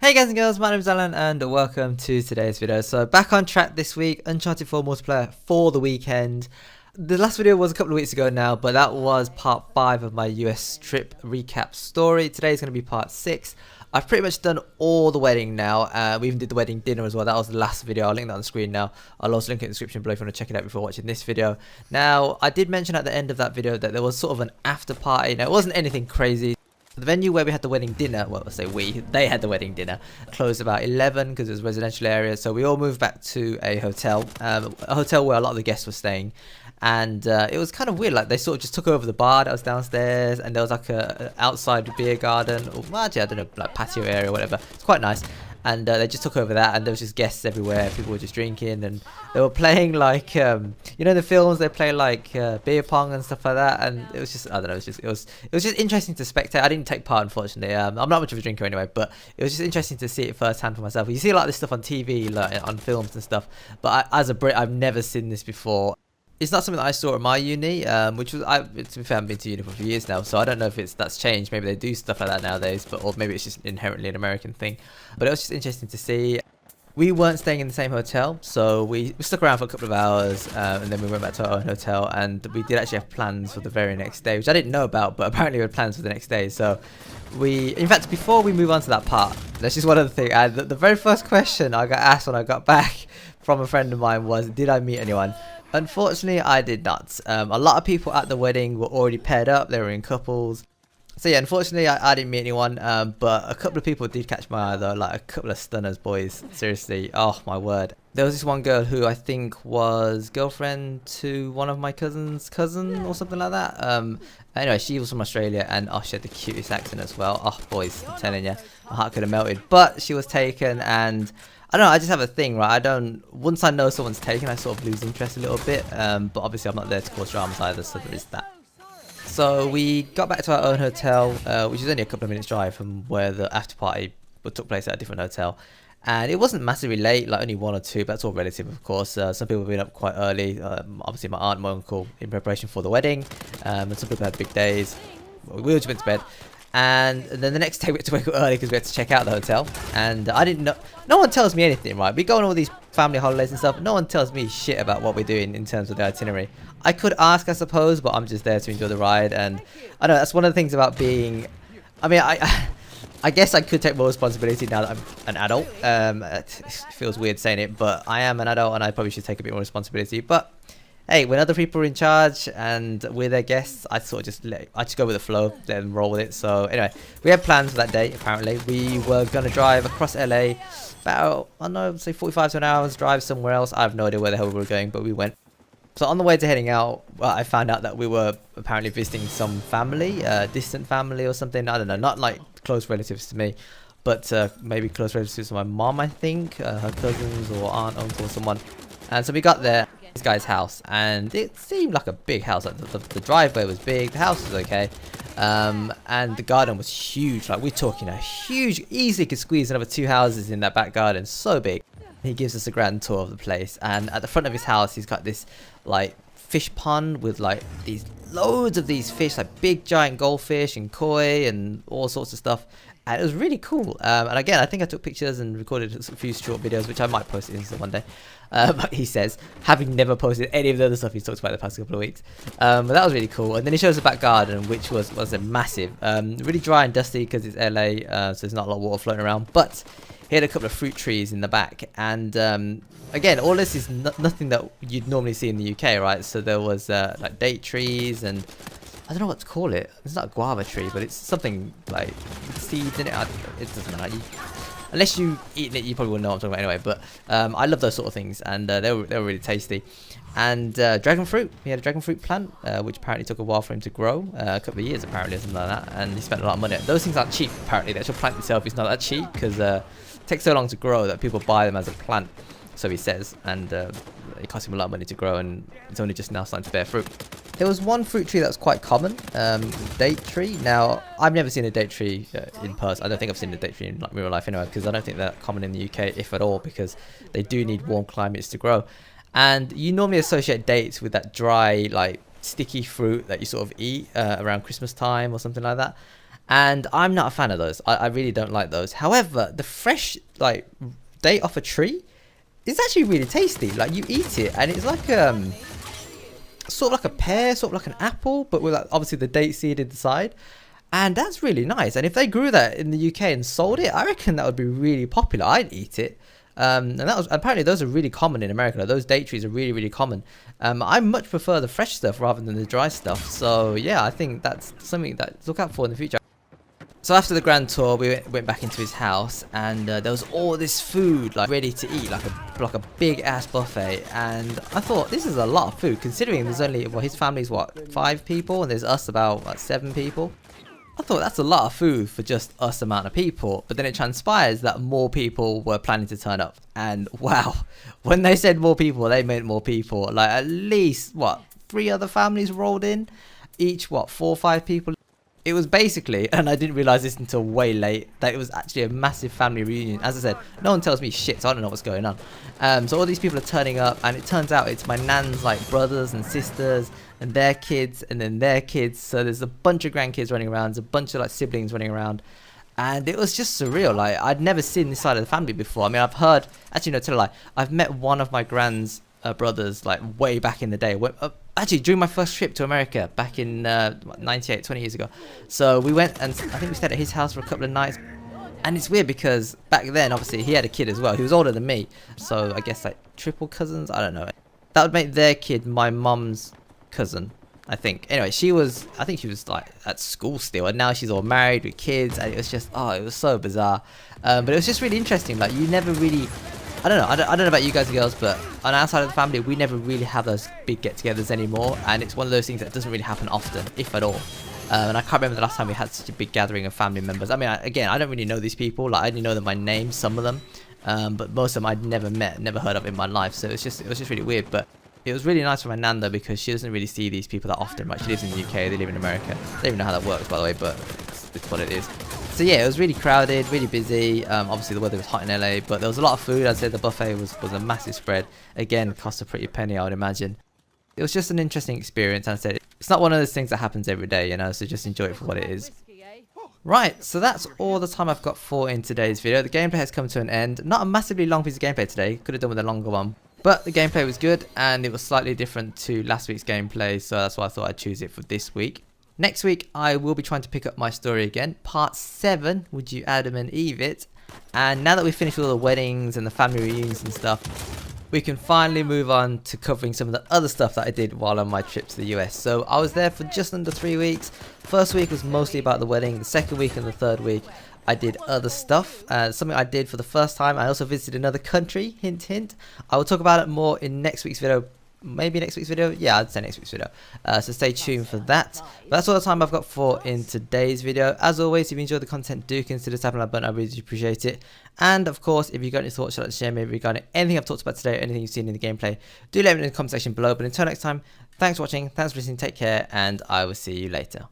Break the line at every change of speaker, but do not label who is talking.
Hey guys and girls, my name is Alan and welcome to today's video. So back on track this week, Uncharted 4 multiplayer for the weekend. The last video was a couple of weeks ago now, but that was part 5 of my US trip recap story. Today's going to be part 6. I've pretty much done all the wedding now. We even did the wedding dinner as well. That was the last video. I'll link that on the screen now. I'll also link it in the description below if you want to check it out before watching this video. Now, I did mention at the end of that video that there was sort of an after party. Now, it wasn't anything crazy. The venue where we had the wedding dinner, well, I say they had the wedding dinner, closed about 11 because it was a residential area. So we all moved back to a hotel where a lot of the guests were staying. And it was kind of weird, like they sort of just took over the bar that was downstairs, and there was like a outside beer garden, or well, actually, I don't know, like patio area or whatever. It's quite nice. And they just took over that, and there was just guests everywhere. People were just drinking, and they were playing like, you know, in the films they play like beer pong and stuff like that. And it was just, I don't know, it was just interesting to spectate. I didn't take part, unfortunately. I'm not much of a drinker anyway, but it was just interesting to see it firsthand for myself. You see a lot of this stuff on TV, like on films and stuff, but as a Brit, I've never seen this before. It's not something that I saw at my uni, which was, to be fair, I've been to uni for a few years now, so I don't know if that's changed. Maybe they do stuff like that nowadays, or maybe it's just inherently an American thing. But it was just interesting to see. We weren't staying in the same hotel, so we stuck around for a couple of hours, and then we went back to our own hotel, and we did actually have plans for the very next day, which I didn't know about, but apparently we had plans for the next day. So in fact, before we move on to that part, that's just one other thing. The very first question I got asked when I got back from a friend of mine was, did I meet anyone? Unfortunately, I did not. A lot of people at the wedding were already paired up. They were in couples. So yeah, unfortunately, I didn't meet anyone. But a couple of people did catch my eye though. Like a couple of stunners, boys. Seriously. Oh, my word. There was this one girl who I think was girlfriend to one of my cousin's cousin or something like that. Anyway, she was from Australia, and oh, she had the cutest accent as well. Oh, boys, I'm telling you, my heart could have melted. But she was taken, and I don't know, I just have a thing, right? Once I know someone's taken, I sort of lose interest a little bit. But obviously I'm not there to cause dramas either, so there is that. So we got back to our own hotel, which is only a couple of minutes drive from where the after party took place at a different hotel. And it wasn't massively late, like only 1 or 2, but that's all relative, of course. Some people have been up quite early, obviously my aunt and my uncle in preparation for the wedding. And some people had big days. We all just went to bed. And then the next day we had to wake up early because we had to check out the hotel. And I didn't know, no one tells me anything, right? We go on all these family holidays and stuff. No one tells me shit about what we're doing in terms of the itinerary. I could ask, I suppose, but I'm just there to enjoy the ride. And I know that's one of the things about being, I mean, I guess I could take more responsibility now that I'm an adult. It feels weird saying it, but I am an adult and I probably should take a bit more responsibility. But hey, when other people are in charge and we're their guests, I sort of just go with the flow, let them roll with it. So anyway, we had plans for that day. Apparently, we were gonna drive across LA, about, I don't know, say 45 to an hour's drive somewhere else. I have no idea where the hell we were going, but we went. So on the way to heading out, well, I found out that we were apparently visiting some family, distant family or something. I don't know, not like close relatives to me, but maybe close relatives to my mom, I think, her cousins or aunt, uncle, or someone. And so we got there, this guy's house, and it seemed like a big house. Like the driveway was big, the house was okay, and the garden was huge. Like we're talking a huge, easily could squeeze another 2 houses in that back garden, so big. He gives us a grand tour of the place, and at the front of his house he's got this like fish pond with like these loads of these fish, like big giant goldfish and koi and all sorts of stuff. And it was really cool. And again, I think I took pictures and recorded a few short videos, which I might post it Insta one day. But he says, having never posted any of the other stuff he's talked about the past couple of weeks. But that was really cool. And then he shows the back garden, which was a massive, really dry and dusty because it's LA, so there's not a lot of water floating around. But he had a couple of fruit trees in the back. And again, all this is nothing that you'd normally see in the UK, right? So there was like date trees and I don't know what to call it. It's not a guava tree, but it's something like seeds in it. It doesn't matter. Unless you eat it, you probably wouldn't know what I'm talking about anyway. But I love those sort of things, and they were really tasty. And dragon fruit. He had a dragon fruit plant, which apparently took a while for him to grow, a couple of years apparently, or something like that. And he spent a lot of money. Those things aren't cheap. Apparently, the actual plant itself is not that cheap because it takes so long to grow that people buy them as a plant. So he says, and it cost him a lot of money to grow, and it's only just now starting to bear fruit. There was one fruit tree that was quite common, date tree. Now, I've never seen a date tree in person. I don't think I've seen a date tree in like, real life anyway, because I don't think they're common in the UK, if at all, because they do need warm climates to grow. And you normally associate dates with that dry, like sticky fruit that you sort of eat around Christmas time or something like that. and I'm not a fan of those. I really don't like those. However, the fresh like date off a tree is actually really tasty. Like you eat it and it's like sort of like a pear, sort of like an apple, but with like, obviously the date seed inside. And that's really nice. And if they grew that in the UK and sold it, I reckon that would be really popular. I'd eat it. And that was apparently those are really common in America. Like, those date trees are really, really common. I much prefer the fresh stuff rather than the dry stuff. So yeah, I think that's something that to look out for in the future. So after the grand tour, we went back into his house, and there was all this food like ready to eat, like a big ass buffet. And I thought, this is a lot of food considering there's only, well, his family's what, 5 people, and there's us about what, 7 people. I thought that's a lot of food for just us amount of people, but then it transpires that more people were planning to turn up. And wow, when they said more people, they meant more people. Like at least what, 3 other families rolled in, each what, 4 or 5 people. It was basically, and I didn't realise this until way late, that it was actually a massive family reunion. As I said, no one tells me shit, so I don't know what's going on. So all these people are turning up, and it turns out it's my nan's like brothers and sisters and their kids and then their kids. So there's a bunch of grandkids running around, there's a bunch of like siblings running around. And it was just surreal. Like I'd never seen this side of the family before. I mean, I've heard, actually no, tell a lie, I've met one of my grand's brothers like way back in the day. Actually, during my first trip to America back in 98, 20 years ago. So we went and I think we stayed at his house for a couple of nights. And it's weird because back then, obviously, he had a kid as well. He was older than me. So I guess like triple cousins. I don't know. That would make their kid my mum's cousin, I think. Anyway, I think she was like at school still. And now she's all married with kids. And it was just, oh, it was so bizarre. But it was just really interesting. Like you never really... I don't know. I don't know about you guys and girls, but on our side of the family, we never really have those big get-togethers anymore, and it's one of those things that doesn't really happen often, if at all. And I can't remember the last time we had such a big gathering of family members. I mean, again, I don't really know these people. Like, I only know them by name, some of them, but most of them I'd never met, never heard of in my life. So it was just really weird. But it was really nice for my nan though, because she doesn't really see these people that often. Right? She lives in the UK, they live in America. I don't even know how that works, by the way, but it's what it is. So yeah, it was really crowded, really busy. Obviously the weather was hot in LA, but there was a lot of food. I'd say the buffet was a massive spread. Again, cost a pretty penny, I would imagine. It was just an interesting experience. And I said, it's not one of those things that happens every day, you know, so just enjoy it for what it is. Right, so that's all the time I've got for in today's video. The gameplay has come to an end. Not a massively long piece of gameplay today. Could have done with a longer one. But the gameplay was good, and it was slightly different to last week's gameplay, so that's why I thought I'd choose it for this week. Next week, I will be trying to pick up my story again. Part 7, Would You Adam and Eve It? And now that we've finished all the weddings and the family reunions and stuff, we can finally move on to covering some of the other stuff that I did while on my trip to the US. So I was there for just under 3 weeks. First week was mostly about the wedding. The second week and the third week, I did other stuff. Something I did for the first time. I also visited another country, hint hint. I will talk about it more in next week's video. Maybe next week's video? Yeah, I'd say next week's video. So stay tuned for that. But that's all the time I've got for in today's video. As always, if you enjoyed the content, do consider tapping that button. I really appreciate it. And of course, if you've got any thoughts you'd like to share maybe regarding anything I've talked about today or anything you've seen in the gameplay, do let me know in the comment section below. But until next time, thanks for watching, thanks for listening, take care, and I will see you later.